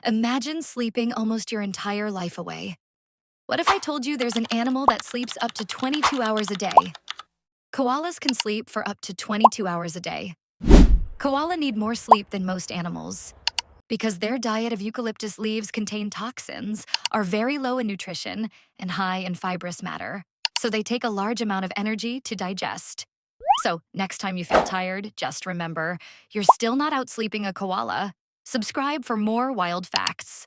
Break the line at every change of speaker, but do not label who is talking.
Imagine sleeping almost your entire life away. What if I told you there's an animal that sleeps up to 22 hours a day? Koalas can sleep for up to 22 hours a day. Koala need more sleep than most animals because their diet of eucalyptus leaves contain toxins, are very low in nutrition, and high in fibrous matter. So they take a large amount of energy to digest. So next time you feel tired, just remember, you're still not outsleeping a koala. Subscribe for more wild facts.